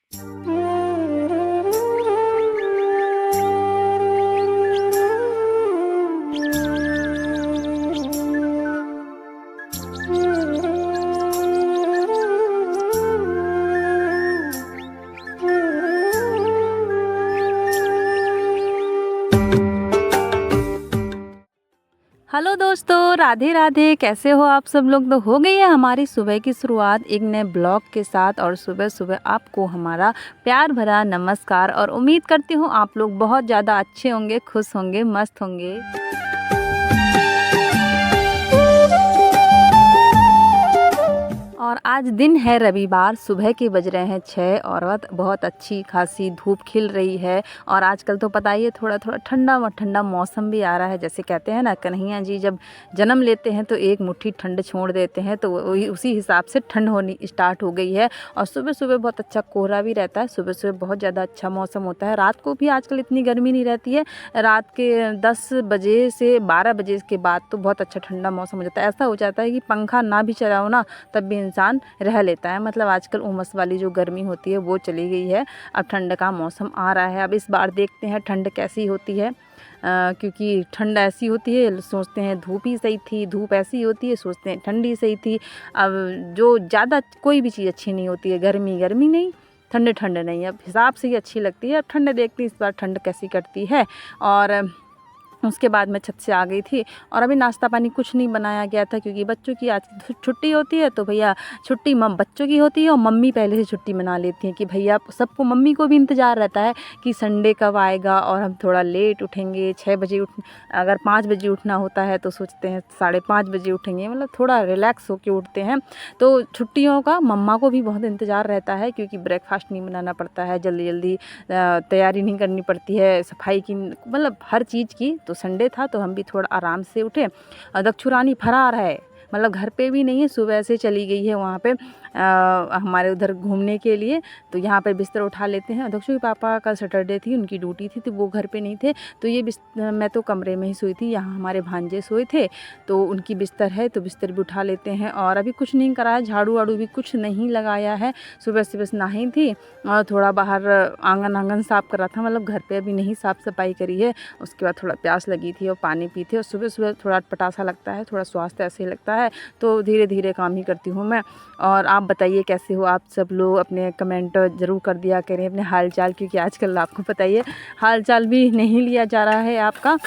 Hello दोस्तों, राधे राधे। कैसे हो आप सब लोग। तो हो गई है हमारी सुबह की शुरुआत एक नए ब्लॉग के साथ। और सुबह सुबह आपको हमारा प्यार भरा नमस्कार। और उम्मीद करती हूँ आप लोग बहुत ज़्यादा अच्छे होंगे, खुश होंगे, मस्त होंगे। और आज दिन है रविवार, सुबह के बज रहे हैं 6 और बहुत अच्छी खासी धूप खिल रही है। और आजकल तो पता ही है, थोड़ा थोड़ा ठंडा ठंडा मौसम भी आ रहा है। जैसे कहते हैं ना, कन्हैया जी जब जन्म लेते हैं तो एक मुट्ठी ठंड छोड़ देते हैं, तो वही उसी हिसाब से ठंड होनी स्टार्ट हो गई है। और सुबह सुबह बहुत अच्छा कोहरा भी रहता है, सुबह सुबह बहुत ज़्यादा अच्छा मौसम होता है। रात को भी आजकल इतनी गर्मी नहीं रहती है। रात के 10 बजे से 12 बजे के बाद तो बहुत अच्छा ठंडा मौसम हो जाता है। ऐसा हो जाता है कि पंखा ना भी चलाओ ना, तब भी इंसान रह लेता है। मतलब आजकल उमस वाली जो गर्मी होती है वो चली गई है। अब ठंड का मौसम आ रहा है। अब इस बार देखते हैं ठंड कैसी होती है। क्योंकि ठंड ऐसी होती है, सोचते हैं धूप ही सही थी, धूप ऐसी होती है, सोचते हैं ठंडी सही थी। अब जो ज़्यादा कोई भी चीज़ अच्छी नहीं होती है। गर्मी गर्मी नहीं, ठंड ठंड नहीं, अब हिसाब से ही अच्छी लगती है। अब ठंड देखते हैं इस बार ठंड कैसी कटती है। और उसके बाद मैं छत से आ गई थी और अभी नाश्ता पानी कुछ नहीं बनाया गया था, क्योंकि बच्चों की आज छुट्टी होती है। तो भैया छुट्टी बच्चों की होती है और मम्मी पहले से छुट्टी मना लेती हैं कि भैया सबको, मम्मी को भी इंतज़ार रहता है कि संडे कब आएगा और हम थोड़ा लेट उठेंगे। 6 बजे अगर 5 बजे उठना होता है तो सोचते हैं 5:30 बजे उठेंगे, मतलब थोड़ा रिलैक्स होकर उठते हैं। तो छुट्टियों का मम्मा को भी बहुत इंतज़ार रहता है, क्योंकि ब्रेकफास्ट नहीं बनाना पड़ता है, जल्दी जल्दी तैयारी नहीं करनी पड़ती है, सफाई की, मतलब हर चीज़ की। तो संडे था तो हम भी थोड़ा आराम से उठे। दक्षु रानी फरार है, मतलब घर पे भी नहीं है, सुबह से चली गई है वहाँ पे हमारे उधर घूमने के लिए। तो यहाँ पे बिस्तर उठा लेते हैं। दक्षु के पापा का सैटरडे थी, उनकी ड्यूटी थी, तो वो घर पे नहीं थे। तो ये मैं तो कमरे में ही सोई थी, यहाँ हमारे भांजे सोए थे, तो उनकी बिस्तर है तो बिस्तर भी उठा लेते हैं। और अभी कुछ नहीं करा है, झाड़ू वाड़ू भी कुछ नहीं लगाया है। सुबह से बस नहाई थी और थोड़ा बाहर आंगन साफ़ करा था, मतलब घर पे अभी नहीं साफ़ सफाई करी है। उसके बाद थोड़ा प्यास लगी थी और पानी पी थे। और सुबह सुबह थोड़ा अटपटा लगता है, थोड़ा स्वास्थ्य ऐसे ही लगता है, तो धीरे धीरे काम ही करती हूँ मैं। और आप बताइए कैसे हो आप सब लोग, अपने कमेंट ज़रूर कर दिया करें अपने हाल चाल, क्योंकि आजकल आपको पता ही है हाल चाल भी नहीं लिया जा रहा है आपका।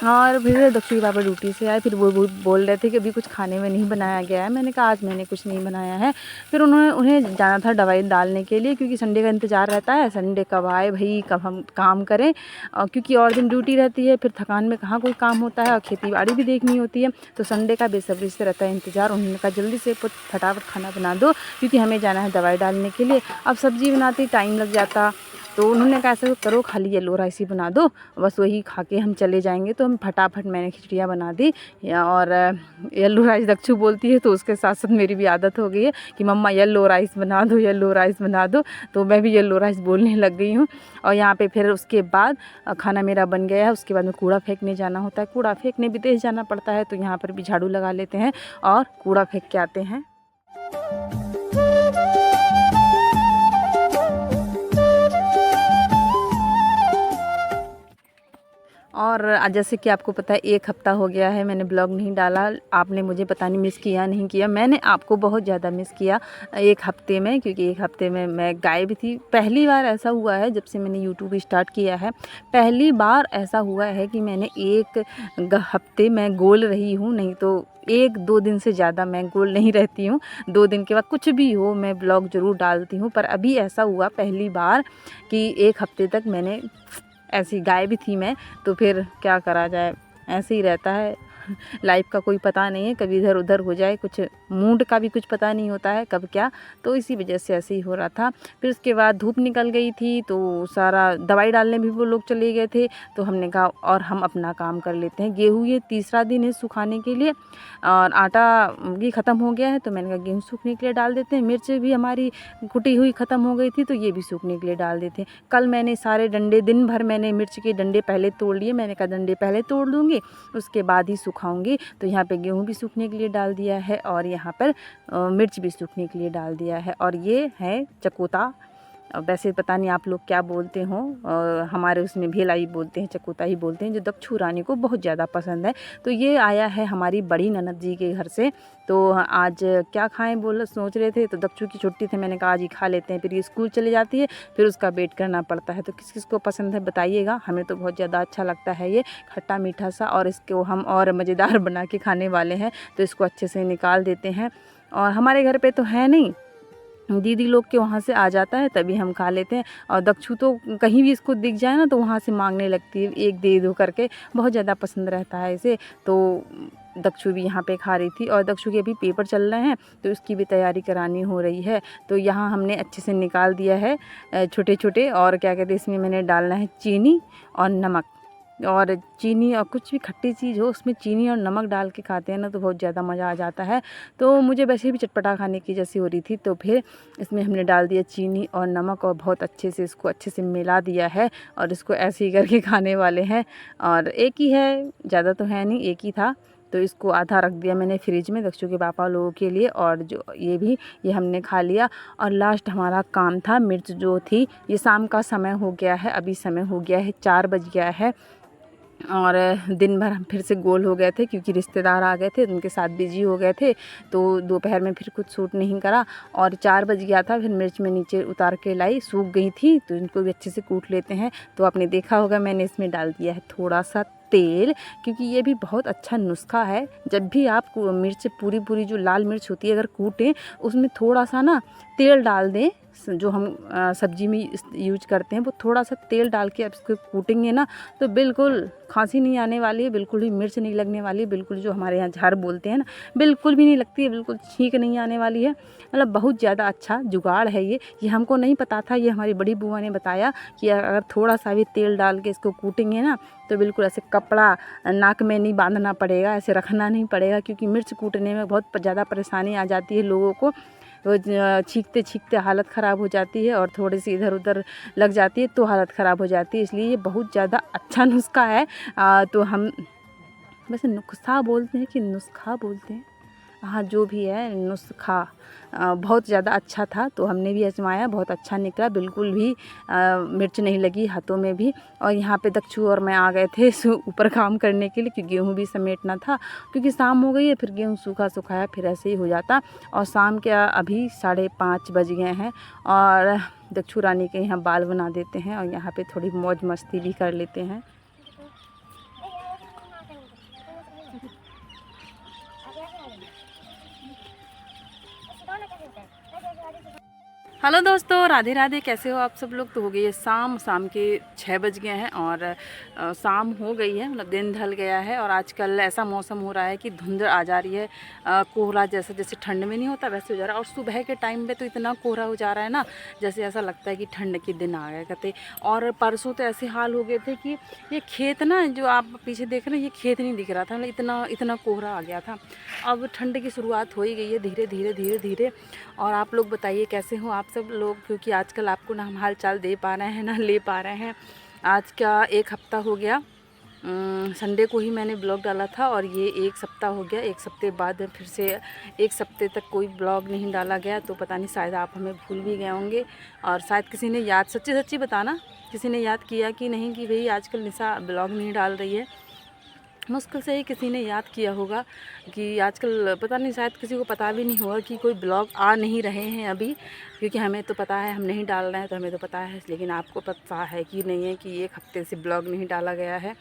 और फिर दक्षु के पापा ड्यूटी से आए, फिर वो बोल रहे थे कि अभी कुछ खाने में नहीं बनाया गया है। मैंने कहा आज मैंने कुछ नहीं बनाया है। फिर उन्हें जाना था दवाई डालने के लिए, क्योंकि संडे का इंतज़ार रहता है, संडे कब आए भाई, कब हम काम करें। और क्योंकि और दिन ड्यूटी रहती है, फिर थकान में कहाँ कोई काम होता है, और खेती बाड़ी भी देखनी होती है। तो संडे का बेसब्री से रहता है इंतज़ार। उन्होंने कहा जल्दी से फटाफट खाना बना दो, क्योंकि हमें जाना है दवाई डालने के लिए। अब सब्ज़ी बनाते टाइम लग जाता, तो उन्होंने कहा ऐसा करो खाली येलो राइस ही बना दो, बस वही खा के हम चले जाएंगे। तो हम फटाफट मैंने खिचड़ियाँ बना दी। और येलो राइस दक्षु बोलती है, तो उसके साथ साथ मेरी भी आदत हो गई है कि मम्मा येलो राइस बना दो, येलो राइस बना दो। तो मैं भी येलो राइस बोलने लग गई हूँ। और यहाँ पे फिर उसके बाद खाना मेरा बन गया है। उसके बाद में कूड़ा फेंकने जाना होता है, कूड़ा फेंकने भी तेज जाना पड़ता है। तो यहाँ पर भी झाड़ू लगा लेते हैं और कूड़ा फेंक के आते हैं। और जैसे कि आपको पता है 1 हफ़्ता हो गया है मैंने ब्लॉग नहीं डाला। आपने मुझे पता नहीं मिस किया नहीं किया, मैंने आपको बहुत ज़्यादा मिस किया 1 हफ़्ते में, क्योंकि 1 हफ़्ते में मैं गायब थी। पहली बार ऐसा हुआ है जब से मैंने यूट्यूब स्टार्ट किया है, पहली बार ऐसा हुआ है कि मैंने 1 हफ़्ते में गोल रही हूँ। नहीं तो 1-2 दिन से ज़्यादा मैं गोल नहीं रहती हूँ। 2 दिन के बाद कुछ भी हो मैं ब्लॉग ज़रूर डालती हूँ। पर अभी ऐसा हुआ पहली बार कि 1 हफ़्ते तक मैंने ऐसी गायब भी थी मैं। तो फिर क्या करा जाए, ऐसे ही रहता है। लाइफ का कोई पता नहीं है, कभी इधर उधर हो जाए, कुछ मूड का भी कुछ पता नहीं होता है कब क्या। तो इसी वजह से ऐसे ही हो रहा था। फिर उसके बाद धूप निकल गई थी, तो सारा दवाई डालने भी वो लोग चले गए थे। तो हमने कहा और हम अपना काम कर लेते हैं। गेहूँ ये तीसरा दिन है सुखाने के लिए, और आटा भी ख़त्म हो गया है, तो मैंने कहा गेहूँ सूखने के लिए डाल देते हैं। मिर्च भी हमारी कुटी हुई ख़त्म हो गई थी, तो ये भी सूखने के लिए डाल देते हैं। कल मैंने सारे डंडे, दिन भर मैंने मिर्च के डंडे पहले तोड़ लिए। मैंने कहा डंडे पहले तोड़ लूँगी, उसके बाद ही सुखाऊंगी। तो यहाँ पे गेहूँ भी सूखने के लिए डाल दिया है, और यहाँ पर मिर्च भी सूखने के लिए डाल दिया है। और ये है चकोता, वैसे पता नहीं आप लोग क्या बोलते हो, हमारे उसमें भेलाई बोलते हैं, चकोता ही बोलते हैं, जो दक्षु रानी को बहुत ज़्यादा पसंद है। तो ये आया है हमारी बड़ी ननद जी के घर से। तो आज क्या खाएं बोल सोच रहे थे, तो दक्षु की छुट्टी थी, मैंने कहा आज ही खा लेते हैं। फिर ये स्कूल चली जाती है, फिर उसका वेट करना पड़ता है। तो किस किस को पसंद है बताइएगा, हमें तो बहुत ज़्यादा अच्छा लगता है ये खट्टा मीठा सा, और इसको हम और मज़ेदार बना के खाने वाले हैं। तो इसको अच्छे से निकाल देते हैं। और हमारे घर पे तो है नहीं, दीदी लोग के वहाँ से आ जाता है, तभी हम खा लेते हैं। और दक्षु तो कहीं भी इसको दिख जाए ना तो वहाँ से मांगने लगती है, एक दे दो करके, बहुत ज़्यादा पसंद रहता है इसे। तो दक्षु भी यहाँ पे खा रही थी, और दक्षु के अभी पेपर चल रहे हैं तो उसकी भी तैयारी करानी हो रही है। तो यहाँ हमने अच्छे से निकाल दिया है छोटे छोटे, और क्या कहते हैं इसमें मैंने डालना है चीनी और नमक। और चीनी और कुछ भी खट्टी चीज़ हो उसमें चीनी और नमक डाल के खाते हैं ना तो बहुत ज़्यादा मज़ा आ जाता है। तो मुझे वैसे भी चटपटा खाने की जैसी हो रही थी, तो फिर इसमें हमने डाल दिया चीनी और नमक, और बहुत अच्छे से इसको अच्छे से मिला दिया है, और इसको ऐसे ही करके खाने वाले हैं। और एक ही है, ज़्यादा तो है नहीं, एक ही था, तो इसको आधा रख दिया मैंने फ्रिज में दक्षु के पापा लोगों के लिए, और जो ये हमने खा लिया। और लास्ट हमारा काम था मिर्च जो थी, ये शाम का समय हो गया है, अभी समय हो गया है 4 बज गया है, और दिन भर हम फिर से गोल हो गए थे क्योंकि रिश्तेदार आ गए थे, उनके साथ बिजी हो गए थे। तो दोपहर में फिर कुछ सूट नहीं करा, और 4 बज गया था। फिर मिर्च में नीचे उतार के लाई, सूख गई थी, तो इनको भी अच्छे से कूट लेते हैं। तो आपने देखा होगा मैंने इसमें डाल दिया है थोड़ा सा तेल, क्योंकि ये भी बहुत अच्छा नुस्खा है। जब भी आप मिर्च पूरी जो लाल मिर्च होती है अगर कूटें, उसमें थोड़ा सा ना तेल डाल दें, जो हम सब्जी में यूज करते हैं, वो थोड़ा सा तेल डाल के अब इसको कूटेंगे ना तो बिल्कुल खांसी नहीं आने वाली है, बिल्कुल भी मिर्च नहीं लगने वाली है, बिल्कुल जो हमारे यहाँ झाड़ बोलते हैं ना, बिल्कुल भी नहीं लगती है, बिल्कुल छींक नहीं आने वाली है। मतलब बहुत ज़्यादा अच्छा जुगाड़ है ये हमको नहीं पता था, ये हमारी बड़ी बुआ ने बताया कि अगर थोड़ा सा भी तेल डाल के इसको कूटेंगे ना तो बिल्कुल ऐसे कपड़ा नाक में नहीं बांधना पड़ेगा, ऐसे रखना नहीं पड़ेगा, क्योंकि मिर्च कूटने में बहुत ज़्यादा परेशानी आ जाती है लोगों को। वो छींकते छींकते हालत ख़राब हो जाती है, और थोड़ी सी इधर उधर लग जाती है तो हालत ख़राब हो जाती है। इसलिए ये बहुत ज़्यादा अच्छा नुस्खा है। तो हम वैसे नुस्खा बोलते हैं कि नुस्खा बोलते हैं, हाँ जो भी है नुस्खा बहुत ज़्यादा अच्छा था। तो हमने भी आजमाया, बहुत अच्छा निकला, बिल्कुल भी मिर्च नहीं लगी हाथों में भी। और यहाँ पे दक्षु और मैं आ गए थे ऊपर काम करने के लिए, क्योंकि गेहूँ भी समेटना था, क्योंकि शाम हो गई है, फिर गेहूँ सूखा सुखाया फिर ऐसे ही हो जाता। और शाम के अभी 5:30 बज गए हैं, और दक्षु रानी के यहाँ बाल बना देते हैं, और यहाँ पे थोड़ी मौज मस्ती भी कर लेते हैं। हेलो दोस्तों, राधे राधे, कैसे हो आप सब लोग। तो हो गई है शाम के 6 बज गए हैं, और शाम हो गई है, मतलब दिन ढल गया है। और आजकल ऐसा मौसम हो रहा है कि धुंध आ जा रही है, कोहरा जैसे जैसे ठंड में नहीं होता वैसे हो जा रहा है। और सुबह के टाइम पे तो इतना कोहरा हो जा रहा है ना, जैसे ऐसा लगता है कि ठंड के दिन आ गए कहते। और परसों तो ऐसे हाल हो गए थे कि ये खेत ना जो आप पीछे देख रहे हैं, ये खेत नहीं दिख रहा था, मतलब इतना कोहरा आ गया था। अब ठंड की शुरुआत हो ही गई है धीरे धीरे धीरे धीरे। और आप लोग बताइए कैसे हो आप सब लोग, क्योंकि आजकल आपको ना हम हाल चाल दे पा रहे हैं ना ले पा रहे हैं। आज का 1 हफ्ता हो गया, संडे को ही मैंने ब्लॉग डाला था, और ये 1 सप्ताह हो गया। 1 सप्ते बाद फिर से 1 सप्ते तक कोई ब्लॉग नहीं डाला गया। तो पता नहीं शायद आप हमें भूल भी गए होंगे, और शायद किसी ने याद, सच्ची सच्ची बताना, किसी ने याद किया कि नहीं कि भाई आजकल निशा ब्लॉग नहीं डाल रही है। मुश्किल से ही किसी ने याद किया होगा कि आजकल पता नहीं, शायद किसी को पता भी नहीं होगा कि कोई ब्लॉग आ नहीं रहे हैं अभी, क्योंकि हमें तो पता है हम नहीं डाल रहे हैं, तो हमें तो पता है, लेकिन आपको पता है कि नहीं है कि 1 हफ्ते से ब्लॉग नहीं डाला गया है।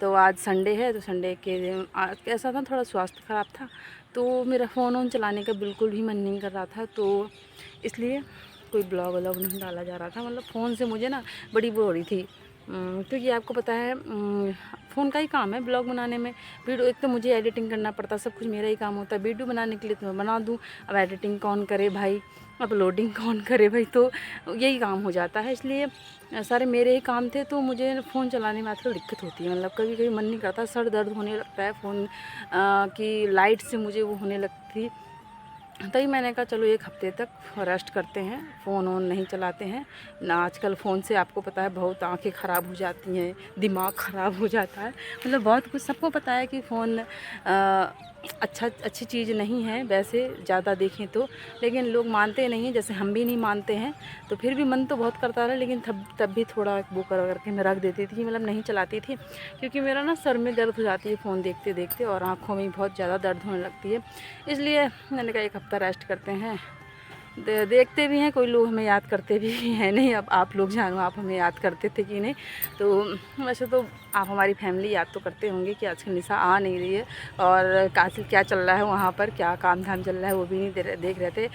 तो आज संडे है, तो संडे के दिन ऐसा था, थोड़ा स्वास्थ्य ख़राब था, तो मेरा फ़ोन ऑन चलाने का बिल्कुल भी मन नहीं कर रहा था, तो इसलिए कोई ब्लॉग व्लॉग नहीं डाला जा रहा था। मतलब फ़ोन से मुझे ना बड़ी वो हो रही थी, क्योंकि आपको पता है फ़ोन का ही काम है ब्लॉग बनाने में। वीडियो एक तो मुझे एडिटिंग करना पड़ता, सब कुछ मेरा ही काम होता है। वीडियो बनाने के लिए तो मैं बना दूँ, अब एडिटिंग कौन करे भाई, अपलोडिंग कौन करे भाई, तो यही काम हो जाता है। इसलिए सारे मेरे ही काम थे, तो मुझे फ़ोन चलाने में आजकल दिक्कत होती है। मतलब कभी कभी मन नहीं करता, सर दर्द होने लगता है फ़ोन की लाइट से, मुझे वो होने लगती। तभी मैंने कहा चलो 1 हफ्ते तक रेस्ट करते हैं, फ़ोन ऑन नहीं चलाते हैं ना। आजकल फ़ोन से आपको पता है बहुत आंखें ख़राब हो जाती हैं, दिमाग ख़राब हो जाता है, मतलब बहुत कुछ सबको पता है कि फ़ोन अच्छी चीज़ नहीं है वैसे ज़्यादा देखें तो, लेकिन लोग मानते नहीं हैं, जैसे हम भी नहीं मानते हैं। तो फिर भी मन तो बहुत करता रहा, लेकिन तब भी थोड़ा वो करके मैं रख देती थी, मतलब नहीं चलाती थी, क्योंकि मेरा ना सर में दर्द हो जाती है फ़ोन देखते देखते, और आँखों में बहुत ज़्यादा दर्द होने लगती है। इसलिए मैंने कहा 1 हफ़्ता रेस्ट करते हैं। देखते भी हैं, कोई लोग हमें याद करते भी हैं नहीं। अब आप लोग जानो आप हमें याद करते थे कि नहीं। तो वैसे तो आप हमारी फैमिली याद तो करते होंगे कि आजकल निशा आ नहीं रही है, और काशी क्या चल रहा है वहाँ पर, क्या काम धाम चल रहा है वो भी नहीं देख रहे थे,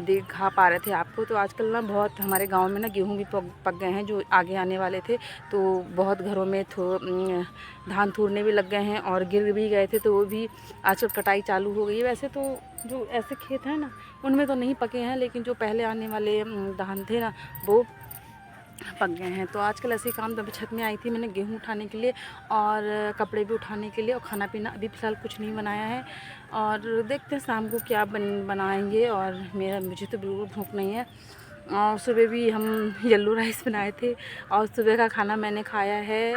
दिखा पा रहे थे आपको। तो आजकल ना बहुत हमारे गाँव में ना गेहूँ भी पक गए हैं, जो आगे आने वाले थे। तो बहुत घरों में धान थूरने भी लग गए हैं, और गिर भी गए थे, तो वो भी आजकल कटाई चालू हो गई है। वैसे तो जो ऐसे खेत हैं ना, उनमें तो नहीं पके हैं, लेकिन जो पहले आने वाले धान थे ना, वो पक गए हैं। तो आजकल ऐसे ही काम, तभी छत में आई थी मैंने गेहूँ उठाने के लिए, और कपड़े भी उठाने के लिए, और खाना पीना अभी फ़िलहाल कुछ नहीं बनाया है, और देखते हैं शाम को क्या बनाएंगे। और मुझे तो बिल्कुल भूख नहीं है। और सुबह भी हम येलो राइस बनाए थे, और सुबह का खाना मैंने खाया है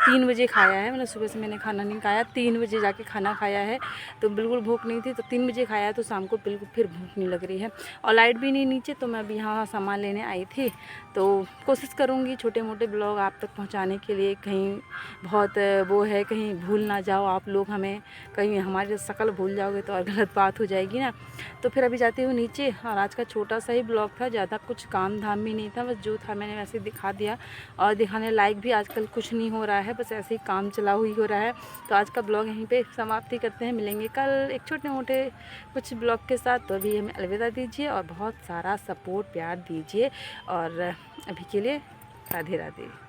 3 बजे खाया है, मतलब सुबह से मैंने खाना नहीं खाया, 3 बजे जाके खाना खाया है। तो बिल्कुल भूख नहीं थी, तो 3 बजे खाया है, तो शाम को बिल्कुल फिर भूख नहीं लग रही है। और लाइट भी नहीं नीचे, तो मैं अभी यहाँ सामान लेने आई थी। तो कोशिश करूँगी छोटे मोटे ब्लॉग आप तक पहुँचाने के लिए, कहीं बहुत वो है, कहीं भूल ना जाओ आप लोग हमें, कहीं हमारी शक्ल भूल जाओगे तो और गलत बात हो जाएगी ना। तो फिर अभी जाती हूँ नीचे, और आज का छोटा सा ही ब्लॉग था, ज़्यादा कुछ काम धाम भी नहीं था, बस जो था मैंने वैसे दिखा दिया। और दिखाने लायक भी आजकल कुछ नहीं हो रहा है, बस ऐसे ही काम चला हुई हो रहा है। तो आज का ब्लॉग यहीं पे समाप्ति करते हैं, मिलेंगे कल एक छोटे मोटे कुछ ब्लॉग के साथ। तो अभी हमें अलविदा दीजिए, और बहुत सारा सपोर्ट प्यार दीजिए, और अभी के लिए राधे राधे।